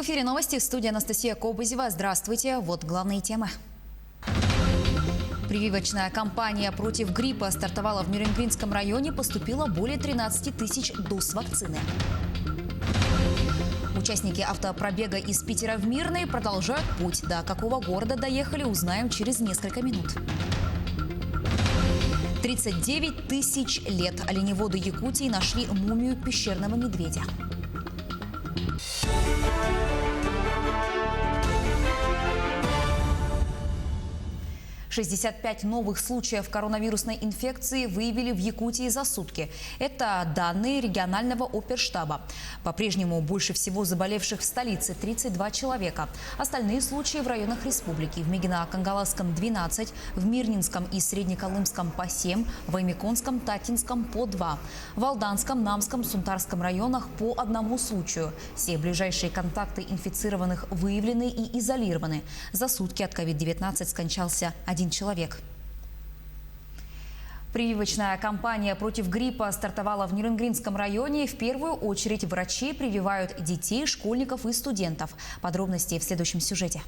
В эфире новости. Студия Анастасия Кобызева. Здравствуйте. Вот главные темы. Прививочная кампания против гриппа стартовала в Нюрнбергском районе. Поступило более 13 тысяч доз вакцины. Участники автопробега из Питера в Мирный продолжают путь. До какого города доехали, узнаем через несколько минут. 39 тысяч лет. Оленеводы Якутии нашли мумию пещерного медведя. 65 новых случаев коронавирусной инфекции выявили в Якутии за сутки. Это данные регионального оперштаба. По-прежнему больше всего заболевших в столице – 32 человека. Остальные случаи в районах республики. В Мегино-Кангаласском – 12, в Мирнинском и Среднеколымском – по 7, в Аймиконском, Татинском – по 2, в Алданском, Намском, Сунтарском районах – по 1 случаю. Все ближайшие контакты инфицированных выявлены и изолированы. За сутки от COVID-19 скончался один человек. Прививочная кампания против гриппа стартовала в Нюрнбергском районе. В первую очередь врачи прививают детей, школьников и студентов. Подробности в следующем сюжете.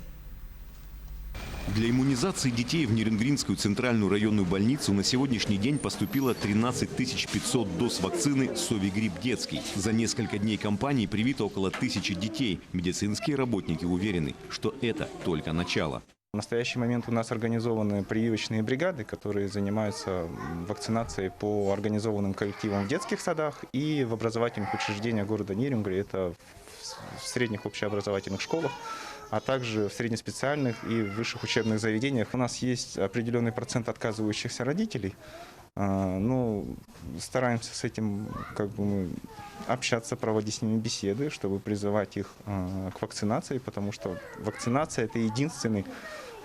Для иммунизации детей в Нюрнбергскую центральную районную больницу на сегодняшний день поступило 13 500 доз вакцины «Совигрипп детский». За несколько дней кампании привито около 1000 детей. Медицинские работники уверены, что это только начало. В настоящий момент у нас организованы прививочные бригады, которые занимаются вакцинацией по организованным коллективам в детских садах и в образовательных учреждениях города Нюрнберга. Это в средних общеобразовательных школах, а также в среднеспециальных и высших учебных заведениях. У нас есть определенный процент отказывающихся родителей. Стараемся с этим общаться, проводить с ними беседы, чтобы призывать их к вакцинации, потому что вакцинация – это единственный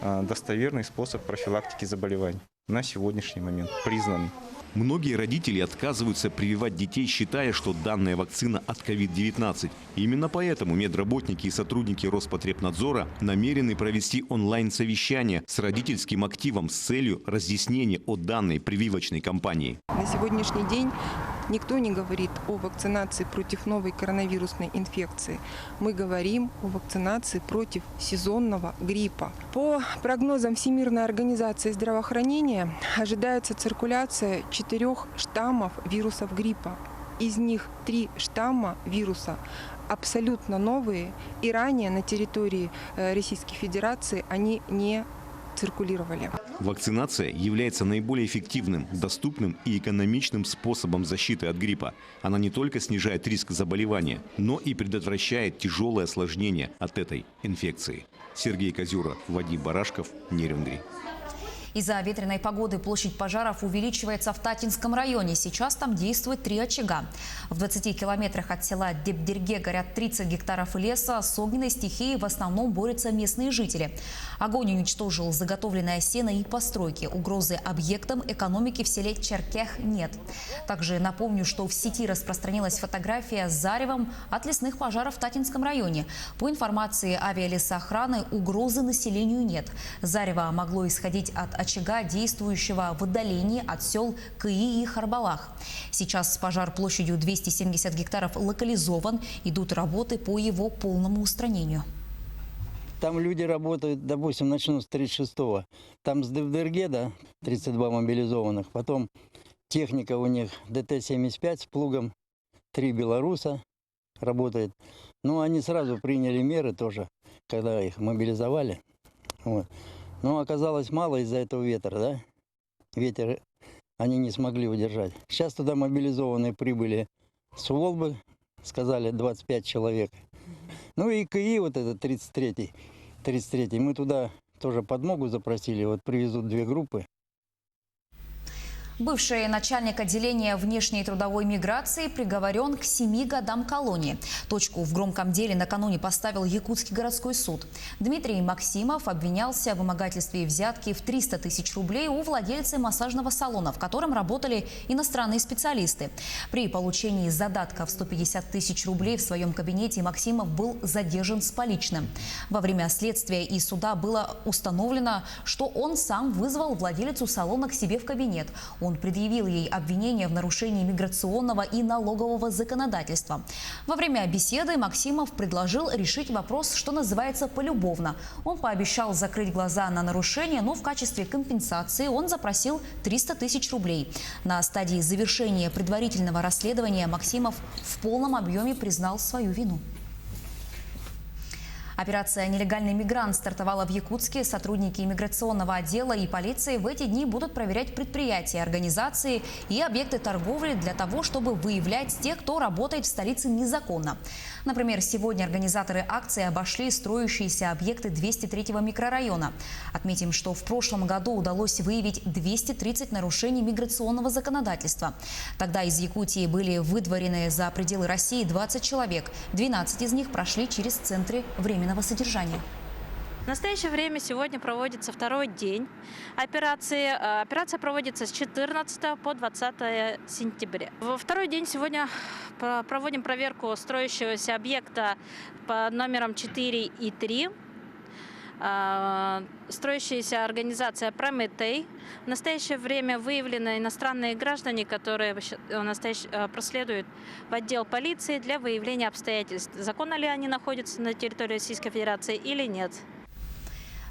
достоверный способ профилактики заболеваний на сегодняшний момент, признанный. Многие родители отказываются прививать детей, считая, что данная вакцина от COVID-19. Именно поэтому медработники и сотрудники Роспотребнадзора намерены провести онлайн-совещание с родительским активом с целью разъяснения о данной прививочной кампании. На сегодняшний день никто не говорит о вакцинации против новой коронавирусной инфекции. Мы говорим о вакцинации против сезонного гриппа. По прогнозам Всемирной организации здравоохранения ожидается циркуляция 4 штаммов вирусов гриппа. Из них 3 штамма вируса абсолютно новые, и ранее на территории Российской Федерации они не циркулировали. Вакцинация является наиболее эффективным, доступным и экономичным способом защиты от гриппа. Она не только снижает риск заболевания, но и предотвращает тяжелые осложнения от этой инфекции. Сергей Козюра, Вадим Барашков, Нюрнберг. Из-за ветреной погоды площадь пожаров увеличивается в Татинском районе. Сейчас там действует 3 очага. В 20 километрах от села Депдерге горят 30 гектаров леса. С огненной стихией в основном борются местные жители. Огонь уничтожил заготовленное сено и постройки. Угрозы объектам экономики в селе Черкех нет. Также напомню, что в сети распространилась фотография с заревом от лесных пожаров в Татинском районе. По информации авиалесоохраны, угрозы населению нет. Зарево могло исходить от очага, действующего в отдалении от сел Кыи и Харбалах. Сейчас пожар площадью 270 гектаров локализован. Идут работы по его полному устранению. Там люди работают, допустим, начну с 36-го. Там с Депдерге, 32 мобилизованных. Потом техника у них ДТ-75 с плугом. 3 белоруса работает. Ну, они сразу приняли меры тоже, когда их мобилизовали. Вот. Но оказалось мало из-за этого ветра, да? Ветер они не смогли удержать. Сейчас туда мобилизованные прибыли с Волбы, сказали 25 человек. Ну и КИ, вот этот 33-й, мы туда тоже подмогу запросили, вот привезут 2 группы. Бывший начальник отделения внешней трудовой миграции приговорен к 7 годам колонии. Точку в громком деле накануне поставил Якутский городской суд. Дмитрий Максимов обвинялся в вымогательстве взятки в 300 тысяч рублей у владельца массажного салона, в котором работали иностранные специалисты. При получении задатка в 150 тысяч рублей в своем кабинете Максимов был задержан с поличным. Во время следствия и суда было установлено, что он сам вызвал владелицу салона к себе в кабинет. Он предъявил ей обвинение в нарушении миграционного и налогового законодательства. Во время беседы Максимов предложил решить вопрос, что называется, полюбовно. Он пообещал закрыть глаза на нарушение, но в качестве компенсации он запросил 300 тысяч рублей. На стадии завершения предварительного расследования Максимов в полном объеме признал свою вину. Операция «Нелегальный мигрант» стартовала в Якутске. Сотрудники иммиграционного отдела и полиции в эти дни будут проверять предприятия, организации и объекты торговли для того, чтобы выявлять тех, кто работает в столице незаконно. Например, сегодня организаторы акции обошли строящиеся объекты 203-го микрорайона. Отметим, что в прошлом году удалось выявить 230 нарушений миграционного законодательства. Тогда из Якутии были выдворены за пределы России 20 человек. 12 из них прошли через центры временного содержания. В настоящее время сегодня проводится второй день операции. Операция проводится с 14 по 20 сентября. Во второй день сегодня проводим проверку строящегося объекта под номером 4 и 3. Строящаяся организация «Прометей». В настоящее время выявлены иностранные граждане, которые проследуют в отдел полиции для выявления обстоятельств. Законно ли они находятся на территории Российской Федерации или нет.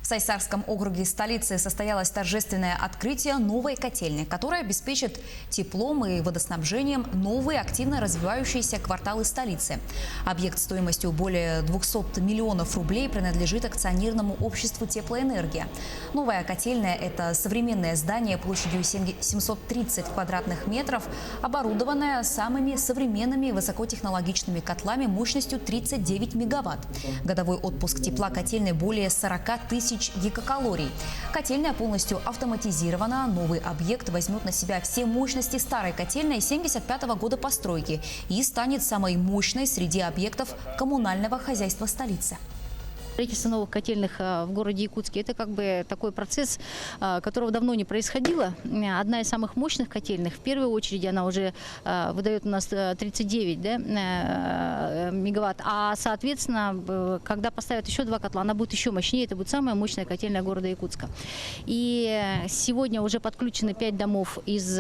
В Сайсарском округе столицы состоялось торжественное открытие новой котельной, которая обеспечит теплом и водоснабжением новые активно развивающиеся кварталы столицы. Объект стоимостью более 200 миллионов рублей принадлежит акционерному обществу «Теплоэнергия». Новая котельная – это современное здание площадью 730 квадратных метров, оборудованное самыми современными высокотехнологичными котлами мощностью 39 мегаватт. Годовой отпуск тепла котельной более 40 тысяч гигакалорий. Котельная полностью автоматизирована. Новый объект возьмет на себя все мощности старой котельной 1975 года постройки и станет самой мощной среди объектов коммунального хозяйства столицы. Строительство новых котельных в городе Якутске – это как бы такой процесс, которого давно не происходило. Одна из самых мощных котельных, в первую очередь, она уже выдает у нас 39 мегаватт. А, соответственно, когда поставят еще два котла, она будет еще мощнее. Это будет самая мощная котельная города Якутска. И сегодня уже подключены 5 домов из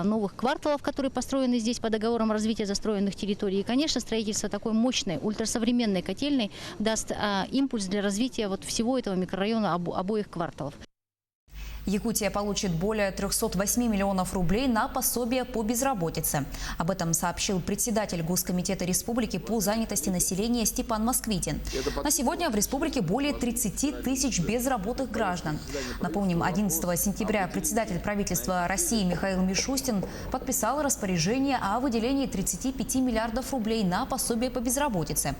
новых кварталов, которые построены здесь по договорам развития застроенных территорий. И, конечно, строительство такой мощной, ультрасовременной котельной даст импульс для развития вот всего этого микрорайона, обоих кварталов. Якутия получит более 308 миллионов рублей на пособие по безработице. Об этом сообщил председатель Госкомитета Республики по занятости населения Степан Москвитин. На сегодня в республике более 30 тысяч безработных граждан. Напомним, 11 сентября председатель правительства России Михаил Мишустин подписал распоряжение о выделении 35 миллиардов рублей на пособие по безработице.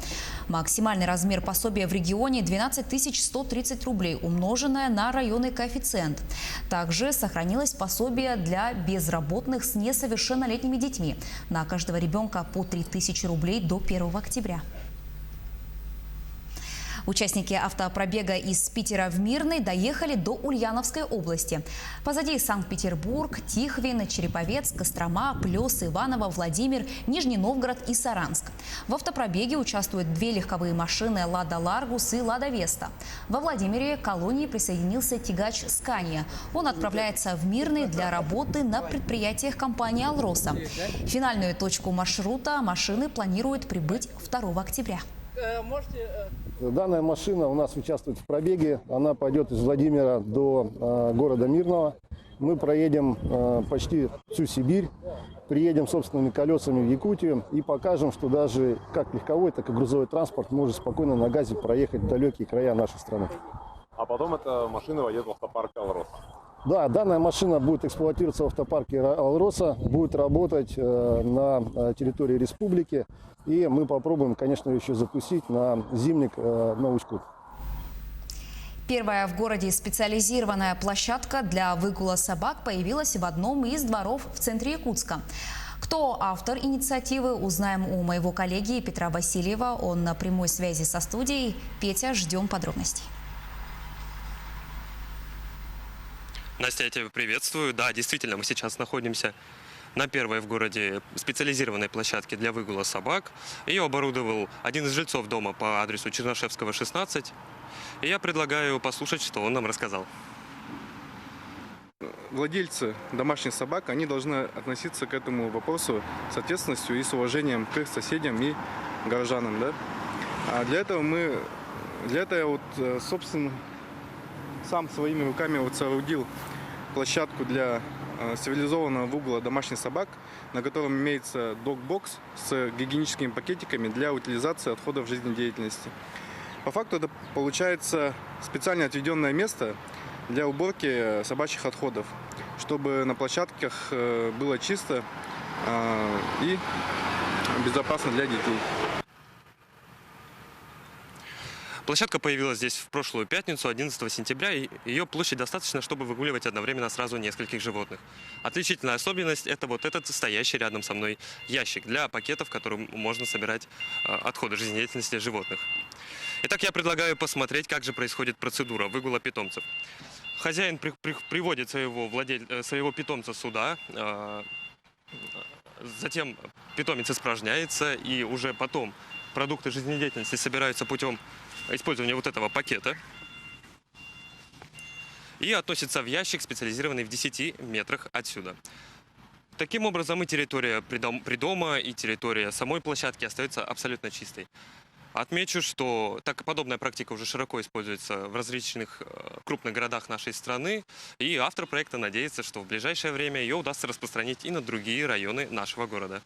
Максимальный размер пособия в регионе – 12 130 рублей, умноженное на районный коэффициент. Также сохранилось пособие для безработных с несовершеннолетними детьми. На каждого ребенка по 3000 рублей до 1 октября. Участники автопробега из Питера в Мирный доехали до Ульяновской области. Позади Санкт-Петербург, Тихвин, Череповец, Кострома, Плёс, Иваново, Владимир, Нижний Новгород и Саранск. В автопробеге участвуют 2 легковые машины «Лада Ларгус» и «Лада Веста». Во Владимире к колонии присоединился тягач «Скания». Он отправляется в Мирный для работы на предприятиях компании «Алроса». В финальную точку маршрута машины планируют прибыть 2 октября. Данная машина у нас участвует в пробеге. Она пойдет из Владимира до города Мирного. Мы проедем почти всю Сибирь, приедем собственными колесами в Якутию и покажем, что даже как легковой, так и грузовой транспорт может спокойно на газе проехать в далекие края нашей страны. А потом эта машина войдет в автопарк «Алрос». Да, данная машина будет эксплуатироваться в автопарке «Алроса», будет работать на территории республики. И мы попробуем, конечно, еще запустить на зимник Новочкут. Первая в городе специализированная площадка для выгула собак появилась в одном из дворов в центре Якутска. Кто автор инициативы, узнаем у моего коллеги Петра Васильева. Он на прямой связи со студией. Петя, ждем подробностей. Настя, я тебя приветствую. Да, действительно, мы сейчас находимся на первой в городе специализированной площадке для выгула собак. Ее оборудовал один из жильцов дома по адресу Чернышевского, 16. И я предлагаю послушать, что он нам рассказал. владельцы домашних собак, они должны относиться к этому вопросу с ответственностью и с уважением к соседям и горожанам. Да? А для этого я вот, собственно, сам своими руками вот соорудил площадку для стерилизованного выгула домашних собак, на котором имеется док-бокс с гигиеническими пакетиками для утилизации отходов жизнедеятельности. По факту это получается специально отведенное место для уборки собачьих отходов, чтобы на площадках было чисто и безопасно для детей. Площадка появилась здесь в прошлую пятницу, 11 сентября, и ее площадь достаточно, чтобы выгуливать одновременно сразу нескольких животных. Отличительная особенность – это вот этот стоящий рядом со мной ящик для пакетов, в котором можно собирать отходы жизнедеятельности животных. Итак, я предлагаю посмотреть, как же происходит процедура выгула питомцев. Хозяин приводит своего питомца сюда, затем питомец испражняется, и уже потом продукты жизнедеятельности собираются путем использования вот этого пакета и относятся в ящик, специализированный в 10 метрах отсюда. Таким образом, и территория придома, и территория самой площадки остается абсолютно чистой. Отмечу, что подобная практика уже широко используется в различных крупных городах нашей страны, и автор проекта надеется, что в ближайшее время ее удастся распространить и на другие районы нашего города.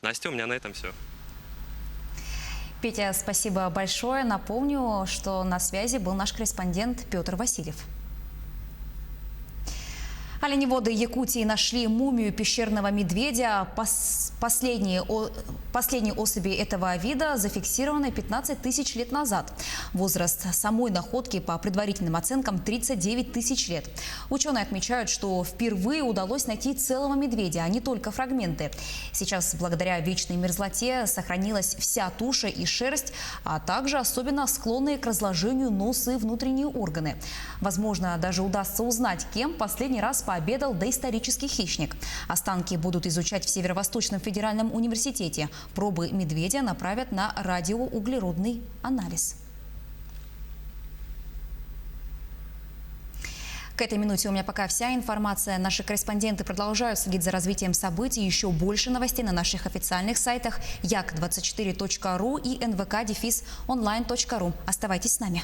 Настя, у меня на этом все. Петя, спасибо большое. Напомню, что на связи был наш корреспондент Петр Васильев. Оленеводы Якутии нашли мумию пещерного медведя. Последние особи этого вида зафиксированы 15 тысяч лет назад. Возраст самой находки по предварительным оценкам 39 тысяч лет. Ученые отмечают, что впервые удалось найти целого медведя, а не только фрагменты. Сейчас благодаря вечной мерзлоте сохранилась вся туша и шерсть, а также особенно склонные к разложению нос и внутренние органы. Возможно, даже удастся узнать, кем последний раз пообедал доисторический хищник. Останки будут изучать в Северо-Восточном федеральном университете. Пробы медведя направят на радиоуглеродный анализ. К этой минуте у меня пока вся информация. Наши корреспонденты продолжают следить за развитием событий. Еще больше новостей на наших официальных сайтах jak24.ru и nvk-online.ru. Оставайтесь с нами.